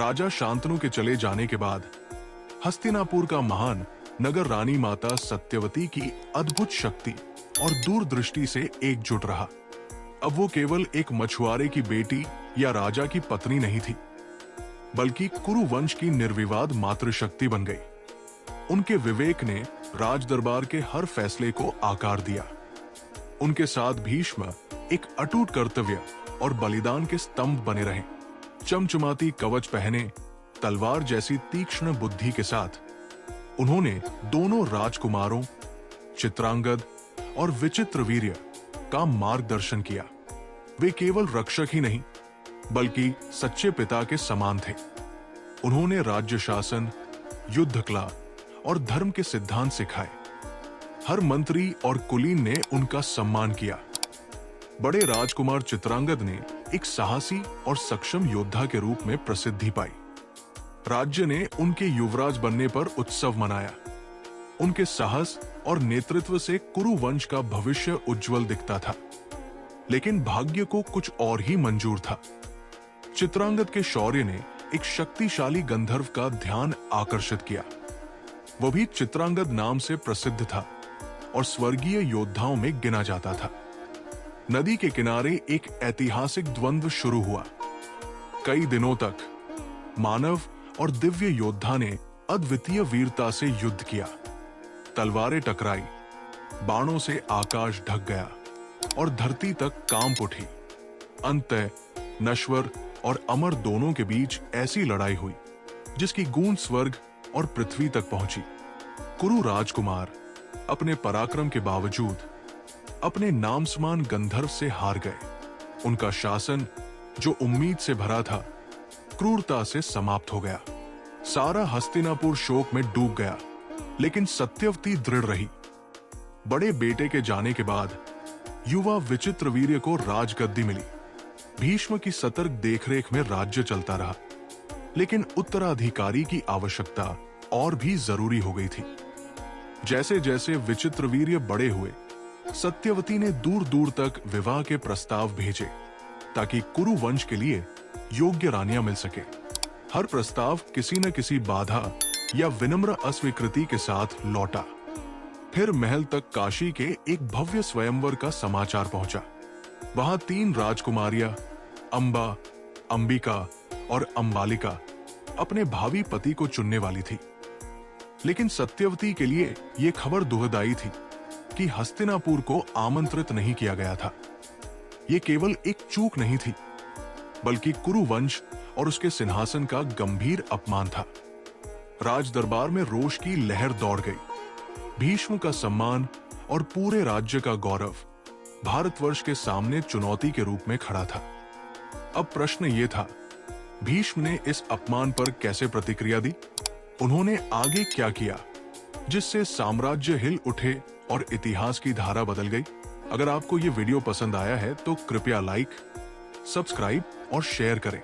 राजा शांतनु के चले जाने के बाद हस्तिनापुर का महान नगर रानी माता सत्यवती की अद्भुत शक्ति और दूरदृष्टि से एकजुट रहा। अब वो केवल एक मछुआरे की बेटी या राजा की पत्नी नहीं थी, बल्कि कुरु वंश की निर्विवाद मातृशक्ति बन गई। उनके विवेक ने राज दरबार के हर फैसले को आकार दिया। उनके साथ भीष्म एक अटूट कर्तव्य और बलिदान के स्तंभ बने रहे। चमचमाती कवच पहने, तलवार जैसी तीक्ष्ण बुद्धि के साथ उन्होंने दोनों राजकुमारों चित्रांगद और विचित्रवीर्य का मार्गदर्शन किया। वे केवल रक्षक ही नहीं, बल्कि सच्चे पिता के समान थे। उन्होंने राज्य शासन, युद्ध कला और धर्म के सिद्धांत सिखाए। हर मंत्री और कुलीन ने उनका सम्मान किया। बड़े राजकुमार चित्रांगद ने एक साहसी और सक्षम योद्धा के रूप में प्रसिद्धि पाई। राज्य ने उनके युवराज बनने पर उत्सव मनाया। उनके साहस और नेतृत्व से कुरु वंश का भविष्य उज्जवल दिखता था। लेकिन भाग्य को कुछ और ही मंजूर था। चित्रांगद के शौर्य ने एक शक्तिशाली गंधर्व का ध्यान आकर्षित किया। वो भी चित्रांगद नाम से प्रसिद्ध था और स्वर्गीय योद्धाओं में गिना जाता था। नदी के किनारे एक ऐतिहासिक द्वंद्व शुरू हुआ। कई दिनों तक मानव और दिव्य योद्धा ने अद्वितीय वीरता से युद्ध किया। तलवारें टकराई, बाणों से आकाश ढक गया और धरती तक कांप उठी। अंततः नश्वर और अमर दोनों के बीच ऐसी लड़ाई हुई जिसकी गूंज स्वर्ग और पृथ्वी तक पहुंची। कुरु राजकुमार अपने पराक्रम के बावजूद अपने नाम समान गंधर्व से हार गए। उनका शासन, जो उम्मीद से भरा था, क्रूरता से समाप्त हो गया। सारा हस्तिनापुर शोक में डूब गया, लेकिन सत्यवती दृढ़ रही। बड़े बेटे के जाने के बाद युवा विचित्रवीर्य को राजगद्दी मिली। भीष्म की सतर्क देखरेख में राज्य चलता रहा, लेकिन उत्तराधिकारी की आवश्यकता और भी जरूरी हो गई थी। जैसे जैसे विचित्रवीर्य बड़े हुए, सत्यवती ने दूर दूर तक विवाह के प्रस्ताव भेजे ताकि कुरु वंश के लिए योग्य रानियां मिल सके। हर प्रस्ताव किसी न किसी बाधा या विनम्र अस्वीकृति के साथ लौटा। फिर महल तक काशी के एक भव्य स्वयंवर का समाचार पहुंचा। वहां 3 राजकुमारियां अंबा, अंबिका और अंबालिका अपने भावी पति को चुनने वाली थी। लेकिन सत्यवती के लिए यह खबर दुखदाई थी कि हस्तिनापुर को आमंत्रित नहीं किया गया था। यह केवल एक चूक नहीं थी, बल्कि कुरु वंश और उसके सिंहासन का गंभीर अपमान था। राज दरबार में रोष की लहर दौड़ गई। भीष्म का सम्मान और पूरे राज्य का गौरव भारतवर्ष के सामने चुनौती के रूप में खड़ा था। अब प्रश्न ये था, भीष्म ने इस अपमान पर कैसे प्रतिक्रिया दी? उन्होंने आगे क्या किया जिससे साम्राज्य हिल उठे और इतिहास की धारा बदल गई? अगर आपको ये वीडियो पसंद आया है तो कृपया लाइक, सब्सक्राइब और शेयर करें।